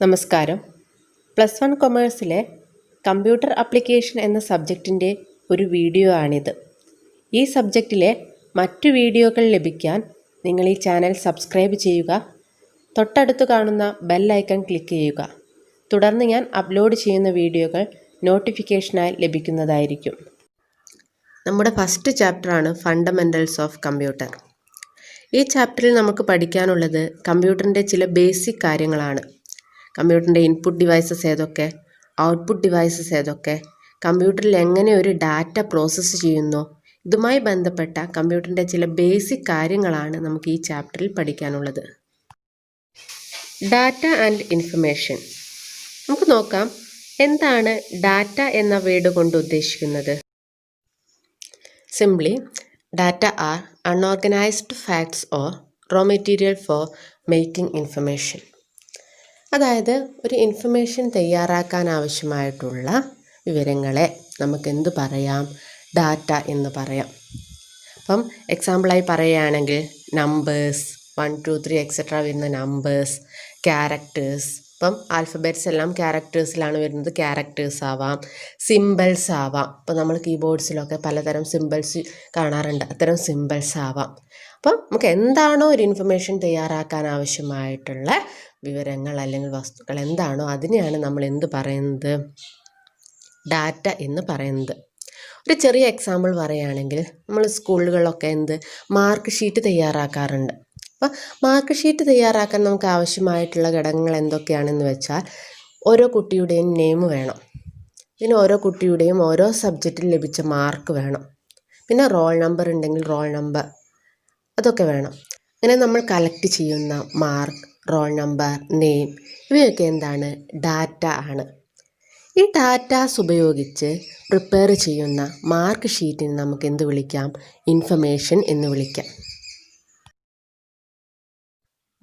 നമസ്കാരം. +1 കൊമേഴ്സിലെ computer application എന്ന സബ്ജക്റ്റിൻ്റെ ഒരു വീഡിയോ ആണിത്. ഈ സബ്ജക്റ്റിലെ മറ്റു വീഡിയോകൾ ലഭിക്കാൻ നിങ്ങൾ ഈ ചാനൽ സബ്സ്ക്രൈബ് ചെയ്യുക. തൊട്ടടുത്ത് കാണുന്ന ബെൽ ഐക്കൺ ക്ലിക്ക് ചെയ്യുക. തുടർന്ന് ഞാൻ അപ്ലോഡ് ചെയ്യുന്ന വീഡിയോകൾ നോട്ടിഫിക്കേഷനായി ലഭിക്കുന്നതായിരിക്കും. നമ്മുടെ ഫസ്റ്റ് ചാപ്റ്ററാണ് ഫണ്ടമെൻ്റൽസ് ഓഫ് കമ്പ്യൂട്ടർ. ഈ ചാപ്റ്ററിൽ നമുക്ക് പഠിക്കാനുള്ളത് കമ്പ്യൂട്ടറിൻ്റെ ചില ബേസിക് കാര്യങ്ങളാണ്. കമ്പ്യൂട്ടറിൻ്റെ ഇൻപുട്ട് ഡിവൈസസ് ഏതൊക്കെ, ഔട്ട്പുട്ട് ഡിവൈസസ് ഏതൊക്കെ, കമ്പ്യൂട്ടറിൽ എങ്ങനെ ഒരു ഡാറ്റ പ്രോസസ്സ് ചെയ്യുന്നു, ഇതുമായി ബന്ധപ്പെട്ട കമ്പ്യൂട്ടറിൻ്റെ ചില ബേസിക് കാര്യങ്ങളാണ് നമുക്ക് ഈ ചാപ്റ്ററിൽ പഠിക്കാനുള്ളത്. Data and information. നമുക്ക് നോക്കാം, എന്താണ് ഡാറ്റ എന്ന വേർഡ് കൊണ്ട് ഉദ്ദേശിക്കുന്നത്. Simply, data are unorganised facts or raw material for making information. അതായത് ഒരു ഇൻഫർമേഷൻ തയ്യാറാക്കാൻ ആവശ്യമായിട്ടുള്ള വിവരങ്ങളെ നമുക്ക് എന്ത് പറയാം, ഡാറ്റ എന്ന് പറയാം. അപ്പം എക്സാമ്പിളായി പറയുകയാണെങ്കിൽ നമ്പേഴ്സ് 1, 2, 3 എക്സെട്ര വരുന്ന നമ്പേഴ്സ്, ക്യാരക്ടേഴ്സ്. ഇപ്പം ആൽഫബറ്റ്സ് എല്ലാം ക്യാരക്ടേഴ്സിലാണ് വരുന്നത്, ക്യാരക്ടേഴ്സ് ആവാം, സിമ്പിൾസ് ആവാം. ഇപ്പം നമ്മൾ കീബോർഡ്സിലൊക്കെ പലതരം സിമ്പിൾസ് കാണാറുണ്ട്, അത്തരം സിമ്പിൾസ് ആവാം. അപ്പം നമുക്ക് എന്താണോ ഒരു ഇൻഫർമേഷൻ തയ്യാറാക്കാൻ ആവശ്യമായിട്ടുള്ള വിവരങ്ങൾ അല്ലെങ്കിൽ വസ്തുക്കൾ എന്താണോ അതിനെയാണ് നമ്മൾ എന്ത് പറയുന്നത്, ഡാറ്റ എന്ന് പറയുന്നത്. ഒരു ചെറിയ എക്സാമ്പിൾ പറയുകയാണെങ്കിൽ നമ്മൾ സ്കൂളുകളിലൊക്കെ മാർക്ക് ഷീറ്റ് തയ്യാറാക്കാറുണ്ട്. അപ്പോൾ മാർക്ക് ഷീറ്റ് തയ്യാറാക്കാൻ നമുക്ക് ആവശ്യമായിട്ടുള്ള ഘടകങ്ങൾ എന്തൊക്കെയാണെന്ന് വെച്ചാൽ, ഓരോ കുട്ടിയുടെയും നെയിം വേണം, പിന്നെ ഓരോ കുട്ടിയുടെയും ഓരോ സബ്ജക്റ്റിൽ ലഭിച്ച മാർക്ക് വേണം, പിന്നെ റോൾ നമ്പർ ഉണ്ടെങ്കിൽ റോൾ നമ്പർ, അതൊക്കെ വേണം. അങ്ങനെ നമ്മൾ കളക്ട് ചെയ്യുന്ന മാർക്ക്, റോൾ നമ്പർ, നെയിം, ഇവയൊക്കെ എന്താണ്, ഡാറ്റ ആണ്. ഈ ഡാറ്റാസ് ഉപയോഗിച്ച് പ്രിപ്പയർ ചെയ്യുന്ന മാർക്ക് ഷീറ്റിന് നമുക്ക് എന്ത് വിളിക്കാം, ഇൻഫർമേഷൻ എന്ന് വിളിക്കാം.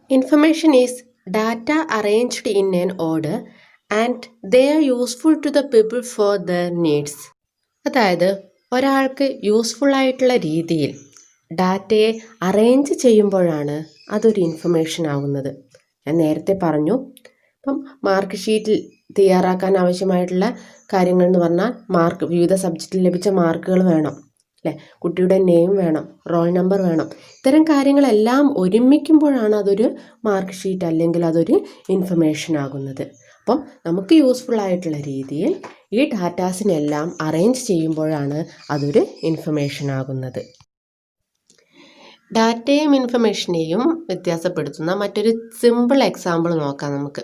Information is data arranged in an order and they are useful to the people for their needs. അതായത് ഒരാൾക്ക് യൂസ്ഫുൾ ആയിട്ടുള്ള രീതിയിൽ ഡാറ്റയെ അറേഞ്ച് ചെയ്യുമ്പോഴാണ് അതൊരു ഇൻഫർമേഷൻ ആകുന്നത്. ഞാൻ നേരത്തെ പറഞ്ഞു, ഇപ്പം മാർക്ക് ഷീറ്റിൽ തയ്യാറാക്കാൻ ആവശ്യമായിട്ടുള്ള കാര്യങ്ങൾ എന്ന് പറഞ്ഞാൽ മാർക്ക്, വിവിധ സബ്ജക്റ്റിൽ ലഭിച്ച മാർക്കുകൾ വേണം, അല്ലേ, കുട്ടിയുടെ നെയിം വേണം, റോൾ നമ്പർ വേണം. ഇത്തരം കാര്യങ്ങളെല്ലാം ഒരുമിക്കുമ്പോഴാണ് അതൊരു മാർക്ക് ഷീറ്റ് അല്ലെങ്കിൽ അതൊരു ഇൻഫർമേഷൻ ആകുന്നത്. അപ്പം നമുക്ക് യൂസ്ഫുൾ ആയിട്ടുള്ള രീതിയിൽ ഈ ഡാറ്റാസിനെല്ലാം അറേഞ്ച് ചെയ്യുമ്പോഴാണ് അതൊരു ഇൻഫർമേഷൻ ആകുന്നത്. ഡാറ്റയും ഇൻഫർമേഷനെയും വ്യത്യാസപ്പെടുത്തുന്ന മറ്റൊരു സിമ്പിൾ എക്സാമ്പിൾ നോക്കാം നമുക്ക്.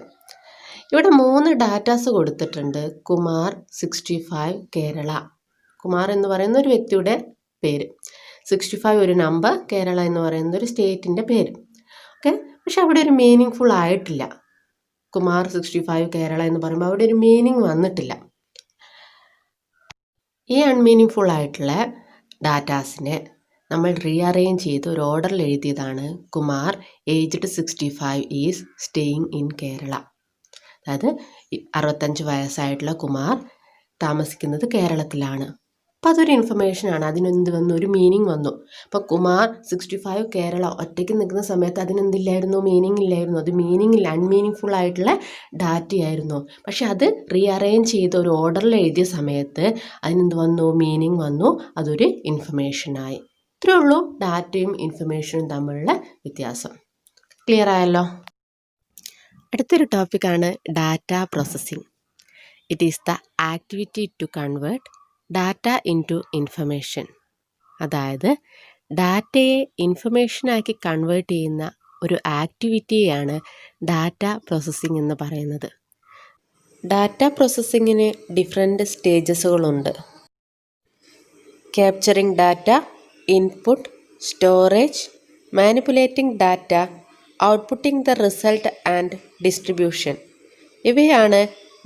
ഇവിടെ 3 ഡാറ്റാസ് കൊടുത്തിട്ടുണ്ട്. കുമാർ 65 കേരള. കുമാർ എന്ന് പറയുന്ന ഒരു വ്യക്തിയുടെ പേര്, 65 ഒരു നമ്പർ, കേരള എന്ന് പറയുന്ന ഒരു സ്റ്റേറ്റിൻ്റെ പേര്. ഓക്കെ, പക്ഷെ അവിടെ ഒരു മീനിങ് ഫുൾ ആയിട്ടില്ല. കുമാർ 65 കേരള എന്ന് പറയുമ്പോൾ അവിടെ ഒരു മീനിങ് വന്നിട്ടില്ല. ഈ അൺമീനിങ് ഫുൾ ആയിട്ടുള്ള ഡാറ്റാസിനെ നമ്മൾ റീഅറേഞ്ച് ചെയ്ത് ഒരു ഓർഡറിൽ എഴുതിയതാണ് Kumar aged 65 is staying in Kerala. അതായത് 65 വയസ്സായിട്ടുള്ള കുമാർ താമസിക്കുന്നത് കേരളത്തിലാണ്. അപ്പോൾ അതൊരു ഇൻഫർമേഷനാണ്. അതിനെന്ത് വന്നു, ഒരു മീനിങ് വന്നു. അപ്പോൾ കുമാർ 65 കേരള ഒറ്റയ്ക്ക് നിൽക്കുന്ന സമയത്ത് അതിനെന്തില്ലായിരുന്നു, മീനിങ് ഇല്ലായിരുന്നു. അത് മീനിങ് ഇല്ല, അൺമീനിങ് ഫുൾ ആയിട്ടുള്ള ഡാറ്റയായിരുന്നു. പക്ഷെ അത് റീഅറേഞ്ച് ചെയ്ത് ഒരു ഓർഡറിൽ എഴുതിയ സമയത്ത് അതിനെന്ത് വന്നു, മീനിങ് വന്നു, അതൊരു ഇൻഫർമേഷനായി. ഇത്രയേ ഉള്ളൂ ഡാറ്റയും ഇൻഫർമേഷനും തമ്മിലുള്ള വ്യത്യാസം. ക്ലിയർ ആയല്ലോ. അടുത്തൊരു ടോപ്പിക്കാണ് data processing. It is the activity to convert data into information. അതായത് ഡാറ്റയെ ഇൻഫർമേഷനാക്കി കൺവേർട്ട് ചെയ്യുന്ന ഒരു ആക്ടിവിറ്റിയാണ് ഡാറ്റ പ്രോസസ്സിംഗ് എന്ന് പറയുന്നത്. ഡാറ്റ പ്രോസസ്സിങ്ങിന് ഡിഫറെൻറ്റ് സ്റ്റേജസുകളുണ്ട്. Capturing data, input, storage, manipulating data, outputting the result and distribution. ഇവയാണ്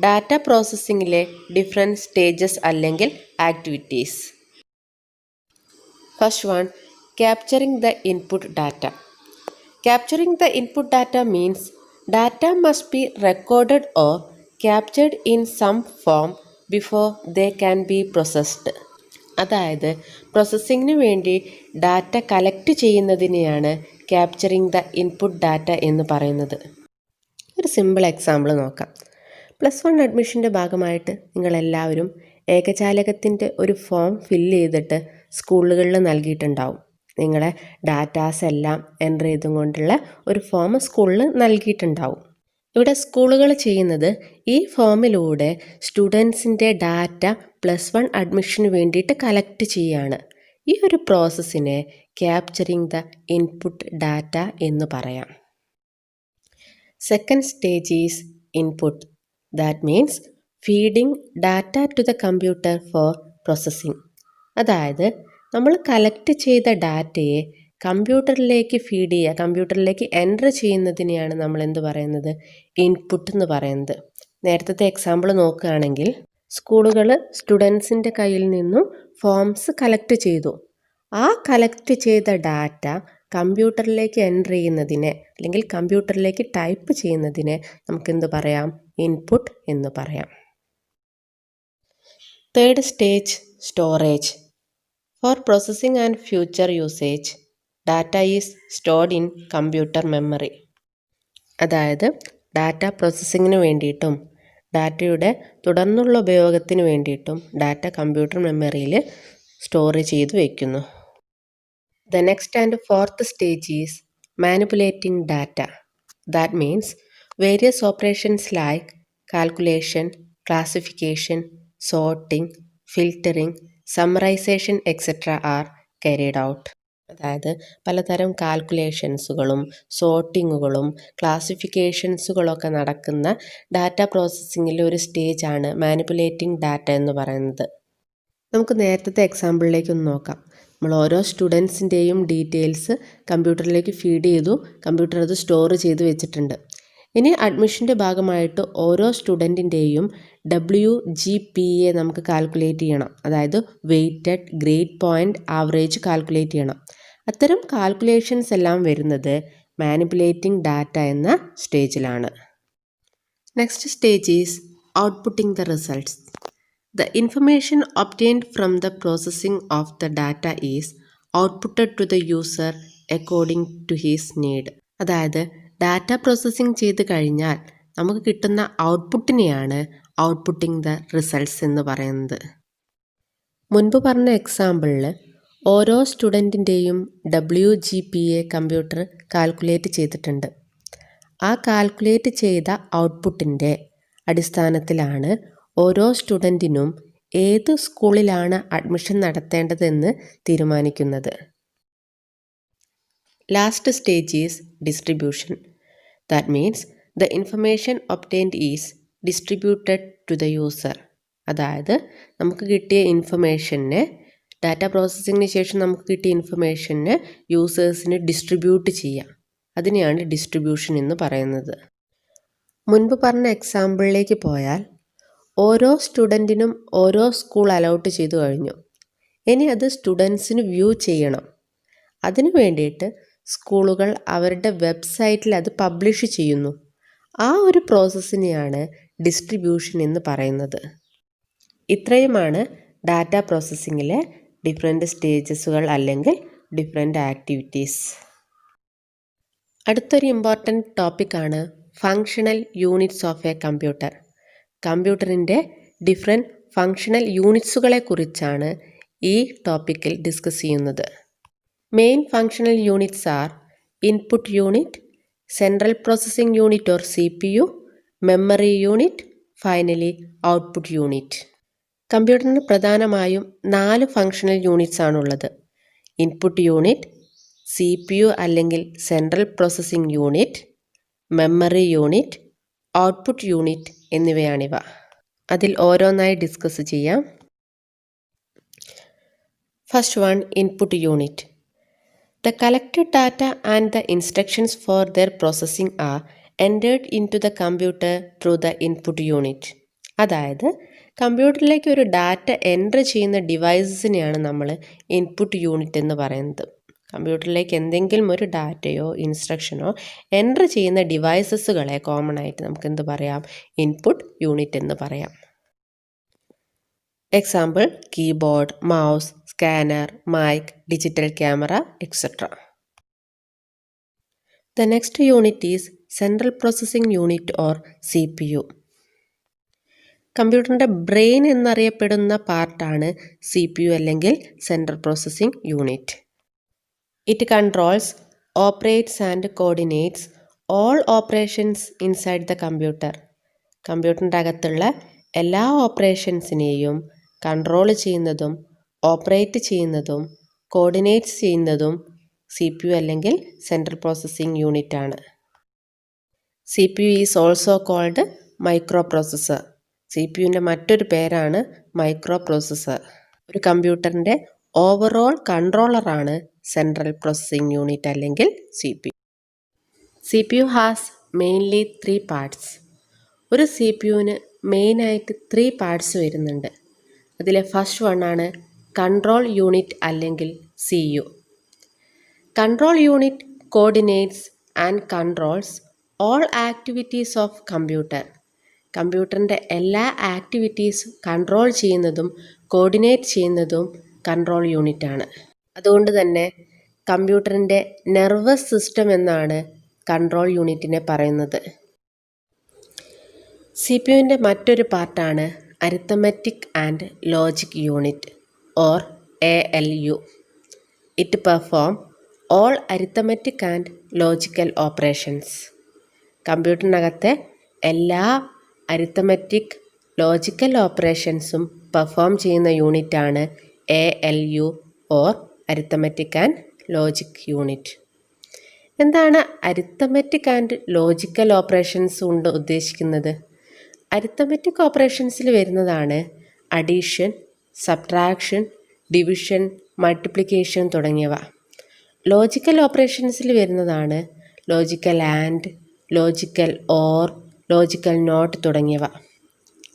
ഡാറ്റ പ്രോസസ്സിങ്ങിലെ ഡിഫറെൻറ്റ് സ്റ്റേജസ് അല്ലെങ്കിൽ activities. First one, capturing the input data. Capturing the input data means data must be recorded or captured in some form before they can be processed. അതായത് പ്രോസസ്സിങ്ങിന് വേണ്ടി data collect ചെയ്യുന്നതിനെയാണ് capturing the input data എന്ന് പറയുന്നത്. ഒരു simple example നോക്കാം. +1 അഡ്മിഷൻ്റെ ഭാഗമായിട്ട് നിങ്ങളെല്ലാവരും ഏകജാലകത്തിൻ്റെ ഒരു ഫോം ഫില്ല് ചെയ്തിട്ട് സ്കൂളുകളിൽ നൽകിയിട്ടുണ്ടാവും. നിങ്ങളെ ഡാറ്റാസ് എല്ലാം എൻ്റർ ചെയ്തും കൊണ്ടുള്ള ഒരു ഫോം സ്കൂളിൽ നൽകിയിട്ടുണ്ടാവും. ഇവിടെ സ്കൂളുകൾ ചെയ്യുന്നത് ഈ ഫോമിലൂടെ സ്റ്റുഡൻസിൻ്റെ ഡാറ്റ +1 അഡ്മിഷന് വേണ്ടിയിട്ട് കളക്ട് ചെയ്യുകയാണ്. ഈ ഒരു പ്രോസസ്സിനെ ക്യാപ്ചറിങ് ദ ഇൻപുട്ട് ഡാറ്റ എന്ന് പറയാം. Second stage is input. That means feeding data to the computer for processing. അതായത് നമ്മൾ കളക്ട് ചെയ്ത ഡാറ്റയെ കമ്പ്യൂട്ടറിലേക്ക് ഫീഡ് ചെയ്യുക, കമ്പ്യൂട്ടറിലേക്ക് എൻ്റർ ചെയ്യുന്നതിനെയാണ് നമ്മൾ എന്ത് പറയുന്നത്, ഇൻപുട്ട് എന്ന് പറയുന്നത്. നേരത്തെ എക്സാമ്പിൾ നോക്കുകയാണെങ്കിൽ സ്കൂളുകൾ സ്റ്റുഡൻസിൻ്റെ കയ്യിൽ നിന്നും ഫോംസ് കളക്ട് ചെയ്തു. ആ കളക്ട് ചെയ്ത ഡാറ്റ കമ്പ്യൂട്ടറിലേക്ക് എൻ്റർ ചെയ്യുന്നതിനെ അല്ലെങ്കിൽ കമ്പ്യൂട്ടറിലേക്ക് ടൈപ്പ് ചെയ്യുന്നതിനെ നമുക്കെന്ത് പറയാം, ഇൻപുട്ട് എന്ന് പറയാം. Third stage storage. For processing and future usage data is stored in computer memory. അതായത് ഡാറ്റ പ്രോസസ്സിങ്ങിന് വേണ്ടിയിട്ടും ഡാറ്റയുടെ തുടർന്നുള്ള ഉപയോഗത്തിന് വേണ്ടിയിട്ടും ഡാറ്റ കമ്പ്യൂട്ടർ മെമ്മറിയിൽ സ്റ്റോർ ചെയ്ത് വയ്ക്കുന്നു. The next and fourth stage is manipulating data. That means various operations like calculation, classification, sorting, filtering, summarization etc. are carried out. അതായത് പലതരം കാൽക്കുലേഷൻസുകളും സോർട്ടിങ്ങുകളും ക്ലാസിഫിക്കേഷൻസുകളൊക്കെ നടക്കുന്ന ഡാറ്റ പ്രോസസ്സിങ്ങിലെ ഒരു സ്റ്റേജാണ് മാനിപ്പുലേറ്റിംഗ് ഡാറ്റ എന്ന് പറയുന്നത്. നമുക്ക് നേരത്തെ എക്സാമ്പിളിലേക്കൊന്ന് നോക്കാം. നമ്മൾ ഓരോ സ്റ്റുഡൻസിൻ്റെയും ഡീറ്റെയിൽസ് കമ്പ്യൂട്ടറിലേക്ക് ഫീഡ് ചെയ്തു, കമ്പ്യൂട്ടർ അത് സ്റ്റോർ ചെയ്ത് വെച്ചിട്ടുണ്ട്. ഇനി അഡ്മിഷൻ്റെ ഭാഗമായിട്ട് ഓരോ സ്റ്റുഡൻറ്റിൻ്റെയും WGPA നമുക്ക് കാൽക്കുലേറ്റ് ചെയ്യണം. അതായത് weighted, grade point, average calculate ചെയ്യണം. അത്തരം കാൽക്കുലേഷൻസ് എല്ലാം വരുന്നത് മാനിപ്പുലേറ്റിംഗ് ഡാറ്റ എന്ന സ്റ്റേജിലാണ്. Next stage is outputting the results. The information obtained from the processing of the data is outputted to the user according to his need. അതായത് data processing ചെയ്ത് കഴിഞ്ഞാൽ നമുക്ക് കിട്ടുന്ന ഔട്ട്പുട്ടിനെയാണ് ഔട്ട്പുട്ടിംഗ് ദ റിസൾട്ട്സ് എന്ന് പറയുന്നത്. മുൻപ് പറഞ്ഞ എക്സാമ്പിളിൽ ഓരോ സ്റ്റുഡൻറ്റിൻ്റെയും WGPA കമ്പ്യൂട്ടർ കാൽക്കുലേറ്റ് ചെയ്തിട്ടുണ്ട്. ആ കാൽക്കുലേറ്റ് ചെയ്ത ഔട്ട്പുട്ടിൻ്റെ അടിസ്ഥാനത്തിലാണ് ഓരോ സ്റ്റുഡൻറ്റിനും ഏത് സ്കൂളിലാണ് അഡ്മിഷൻ നടത്തേണ്ടതെന്ന് തീരുമാനിക്കുന്നത്. Last stage is distribution. That means the information obtained is distributed to the user. അതായത് നമുക്ക് കിട്ടിയ ഇൻഫർമേഷനെ, ഡാറ്റ പ്രോസസ്സിങ്ങിന് ശേഷം നമുക്ക് കിട്ടിയ ഇൻഫർമേഷനെ യൂസേഴ്സിന് ഡിസ്ട്രിബ്യൂട്ട് ചെയ്യാം. അതിനെയാണ് ഡിസ്ട്രിബ്യൂഷൻ എന്ന് പറയുന്നത്. മുൻപ് പറഞ്ഞ എക്സാമ്പിളിലേക്ക് പോയാൽ ഓരോ സ്റ്റുഡൻറ്റിനും ഓരോ സ്കൂൾ അലോട്ട് ചെയ്തു കഴിഞ്ഞു. ഇനി അത് സ്റ്റുഡൻസിന് വ്യൂ ചെയ്യണം. അതിനു വേണ്ടിയിട്ട് സ്കൂളുകൾ അവരുടെ വെബ്സൈറ്റിൽ അത് പബ്ലിഷ് ചെയ്യുന്നു. ആ ഒരു പ്രോസസ്സിനെയാണ് ഡിസ്ട്രിബ്യൂഷൻ എന്ന് പറയുന്നത്. ഇത്രയുമാണ് ഡാറ്റ പ്രോസസ്സിങ്ങിലെ ഡിഫറെൻ്റ് സ്റ്റേജസുകൾ അല്ലെങ്കിൽ ഡിഫറെൻ്റ് ആക്ടിവിറ്റീസ്. അടുത്തൊരു ഇമ്പോർട്ടൻറ്റ് ടോപ്പിക്കാണ് functional units of a computer. കമ്പ്യൂട്ടറിൻ്റെ ഡിഫറെൻറ്റ് ഫങ്ഷണൽ യൂണിറ്റ്സുകളെ കുറിച്ചാണ് ഈ ടോപ്പിക്കിൽ ഡിസ്കസ് ചെയ്യുന്നത്. Main functional units are input unit, central processing unit or CPU, memory unit, finally output unit. കമ്പ്യൂട്ടറിന് പ്രധാനമായും 4 ഫങ്ഷണൽ യൂണിറ്റ്സ് ആണുള്ളത്. ഇൻപുട്ട് യൂണിറ്റ്, CPU അല്ലെങ്കിൽ central processing unit, memory unit, output unit എന്നിവയാണിവ. അതിൽ ഓരോന്നായി ഡിസ്കസ് ചെയ്യാം. First one, input unit. The collected data and the instructions for their processing are entered in to the computer through the input unit. അതായത് കമ്പ്യൂട്ടറിലേക്ക് ഒരു data enter ചെയ്യുന്ന ഡിവൈസസിനെയാണ് നമ്മൾ input unit എന്ന് പറയുന്നത്. കമ്പ്യൂട്ടറിലേക്ക് എന്തെങ്കിലും ഒരു ഡാറ്റയോ ഇൻസ്ട്രക്ഷനോ എൻ്റർ ചെയ്യുന്ന ഡിവൈസസുകളെ കോമൺ ആയിട്ട് നമുക്ക് എന്ത് പറയാം, ഇൻപുട്ട് യൂണിറ്റ് എന്ന് പറയാം. Example keyboard, mouse, scanner, mic, digital camera etcetera. The next unit is central processing unit or CPU. കമ്പ്യൂട്ടറിൻ്റെ ബ്രെയിൻ എന്നറിയപ്പെടുന്ന പാർട്ടാണ് CPU അല്ലെങ്കിൽ central processing unit. It controls, operates and coordinates all operations inside the computer. കമ്പ്യൂട്ടറിൻ്റെ അകത്തുള്ള എല്ലാ ഓപ്പറേഷൻസിനെയും control ചെയ്യുന്നതും operate ചെയ്യുന്നതും കോർഡിനേറ്റ്സ് ചെയ്യുന്നതും CPU അല്ലെങ്കിൽ സെൻട്രൽ പ്രോസസ്സിംഗ് യൂണിറ്റ് ആണ്. CPU is also called microprocessor. CPUവിൻ്റെ മറ്റൊരു പേരാണ് മൈക്രോ പ്രോസസ്സർ. ഒരു കമ്പ്യൂട്ടറിൻ്റെ ഓവറോൾ കൺട്രോളറാണ് സെൻട്രൽ പ്രോസസ്സിംഗ് യൂണിറ്റ് അല്ലെങ്കിൽ CPU. CPU has mainly 3 parts. ഒരു CPUവിന് മെയിനായിട്ട് 3 പാർട്സ് വരുന്നുണ്ട്. അതിലെ ഫസ്റ്റ് വണ്ണാണ് കൺട്രോൾ യൂണിറ്റ് അല്ലെങ്കിൽ CU. Control unit coordinates and controls all activities of computer. കമ്പ്യൂട്ടറിൻ്റെ എല്ലാ ആക്ടിവിറ്റീസും കൺട്രോൾ ചെയ്യുന്നതും കോർഡിനേറ്റ് ചെയ്യുന്നതും കൺട്രോൾ യൂണിറ്റാണ്. അതുകൊണ്ട് തന്നെ കമ്പ്യൂട്ടറിൻ്റെ നെർവസ് സിസ്റ്റം എന്നാണ് കൺട്രോൾ യൂണിറ്റിനെ പറയുന്നത്. CPUവിൻ്റെ മറ്റൊരു പാർട്ടാണ് arithmetic and logic unit or ALU. It perform all arithmetic and logical operations. കമ്പ്യൂട്ടറിനകത്തെ എല്ലാ അരിത്തമെറ്റിക് ലോജിക്കൽ ഓപ്പറേഷൻസും പെർഫോം ചെയ്യുന്ന യൂണിറ്റാണ് ALU ഓർ അരിത്തമെറ്റിക് ആൻഡ് ലോജിക് യൂണിറ്റ്. എന്താണ് അരിത്തമെറ്റിക് ആൻഡ് ലോജിക്കൽ ഓപ്പറേഷൻസ് കൊണ്ട് ഉദ്ദേശിക്കുന്നത്? അരിത്തമെറ്റിക് ഓപ്പറേഷൻസിൽ വരുന്നതാണ് അഡീഷൻ, സബ്ട്രാക്ഷൻ, ഡിവിഷൻ, മൾട്ടിപ്ലിക്കേഷൻ തുടങ്ങിയവ. ലോജിക്കൽ ഓപ്പറേഷൻസിൽ വരുന്നതാണ് logical and, logical or, logical not തുടങ്ങിയവ.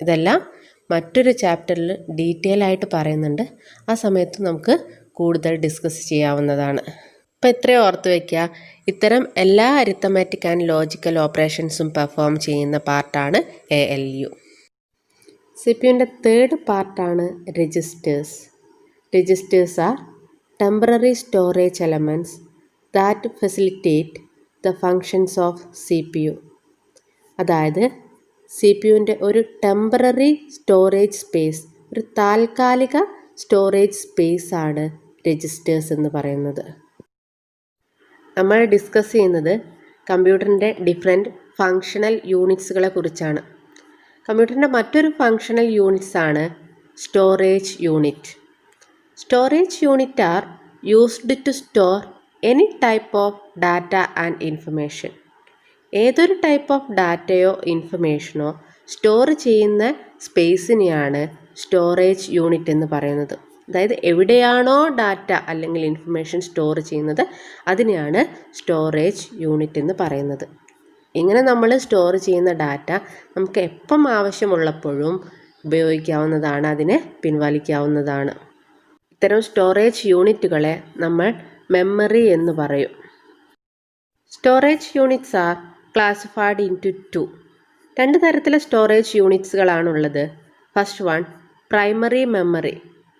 ഇതെല്ലാം മറ്റൊരു ചാപ്റ്ററിൽ ഡീറ്റെയിൽ ആയിട്ട് പറയുന്നുണ്ട്. ആ സമയത്ത് നമുക്ക് കൂടുതൽ ഡിസ്കസ് ചെയ്യാവുന്നതാണ്. അപ്പോൾ ഇത്രയും ഓർത്ത് വയ്ക്കുക, ഇത്തരം എല്ലാ അരിത്തമാറ്റിക് ആൻഡ് ലോജിക്കൽ ഓപ്പറേഷൻസും പെർഫോം ചെയ്യുന്ന പാർട്ടാണ് ALU. CPUവിൻ്റെ തേർഡ് പാർട്ടാണ് registers. Registers are temporary storage elements that facilitate the functions of CPU. അതായത് CPUവിൻ്റെ ഒരു ടെമ്പററി സ്റ്റോറേജ് സ്പേസ്, ഒരു താൽക്കാലിക സ്റ്റോറേജ് സ്പേസ് ആണ് രജിസ്റ്റേഴ്സ് എന്ന് പറയുന്നത്. നമ്മൾ ഡിസ്കസ് ചെയ്യുന്നത് കമ്പ്യൂട്ടറിൻ്റെ ഡിഫറെൻറ്റ് ഫങ്ഷണൽ യൂണിറ്റ്സുകളെ കുറിച്ചാണ്. കമ്പ്യൂട്ടറിൻ്റെ മറ്റൊരു ഫങ്ഷണൽ യൂണിറ്റ്സ് ആണ് storage unit. Storage unit are used to store any type of data and information. ഏതൊരു ടൈപ്പ് ഓഫ് ഡാറ്റയോ ഇൻഫർമേഷനോ സ്റ്റോർ ചെയ്യുന്ന സ്പേസിനെയാണ് സ്റ്റോറേജ് യൂണിറ്റ് എന്ന് പറയുന്നത്. അതായത് എവിടെയാണോ ഡാറ്റ അല്ലെങ്കിൽ ഇൻഫർമേഷൻ സ്റ്റോർ ചെയ്യുന്നത് അതിനെയാണ് സ്റ്റോറേജ് യൂണിറ്റ് എന്ന് പറയുന്നത്. ഇങ്ങനെ നമ്മൾ സ്റ്റോർ ചെയ്യുന്ന ഡാറ്റ നമുക്ക് എപ്പം ആവശ്യമുള്ളപ്പോഴും ഉപയോഗിക്കാവുന്നതാണ്, അതിനെ പിൻവലിക്കാവുന്നതാണ്. ഇത്തരം സ്റ്റോറേജ് യൂണിറ്റുകളെ നമ്മൾ മെമ്മറി എന്ന് പറയും. Storage units are classified into 2. 2 തരത്തിലെ സ്റ്റോറേജ് യൂണിറ്റ്സുകളാണുള്ളത്. ഫസ്റ്റ് വൺ പ്രൈമറി മെമ്മറി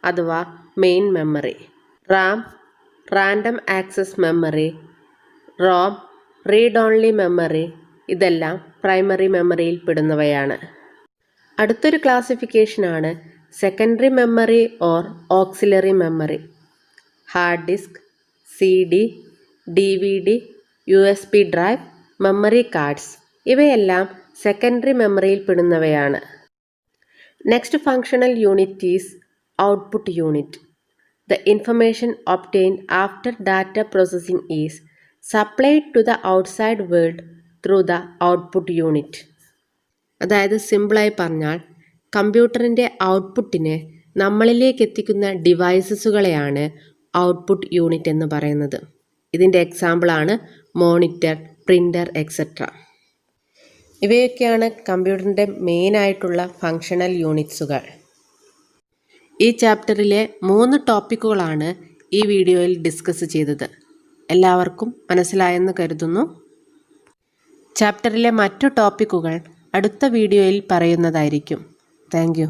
അഥവാ main memory. RAM random access memory, ROM read only memory, ഇതെല്ലാം പ്രൈമറി മെമ്മറിയിൽ പെടുന്നവയാണ്. അടുത്തൊരു ക്ലാസിഫിക്കേഷനാണ് secondary memory or auxiliary memory. Hard disk, CD, DVD, USB drive, memory cards ഇവയെല്ലാം secondary മെമ്മറിയിൽ പെടുന്നവയാണ്. Next functional unit is output unit. The information obtained after data processing is supplied to the outside world through the output unit. അതായത് സിമ്പിളായി പറഞ്ഞാൽ കമ്പ്യൂട്ടറിൻ്റെ ഔട്ട്പുട്ടിനെ നമ്മളിലേക്ക് എത്തിക്കുന്ന ഡിവൈസസുകളെയാണ് ഔട്ട്പുട്ട് യൂണിറ്റ് എന്ന് പറയുന്നത്. ഇതിൻ്റെ എക്സാമ്പിളാണ് മോണിറ്റർ, പ്രിൻ്റർ എക്സെട്ര. ഇവയൊക്കെയാണ് കമ്പ്യൂട്ടറിൻ്റെ മെയിനായിട്ടുള്ള ഫങ്ഷണൽ യൂണിറ്റ്സുകൾ. ഈ ചാപ്റ്ററിലെ 3 ടോപ്പിക്കുകളാണ് ഈ വീഡിയോയിൽ ഡിസ്കസ് ചെയ്തത്. എല്ലാവർക്കും മനസ്സിലായെന്ന് കരുതുന്നു. ചാപ്റ്ററിലെ മറ്റു ടോപ്പിക്കുകൾ അടുത്ത വീഡിയോയിൽ പറയുന്നതായിരിക്കും. Thank you.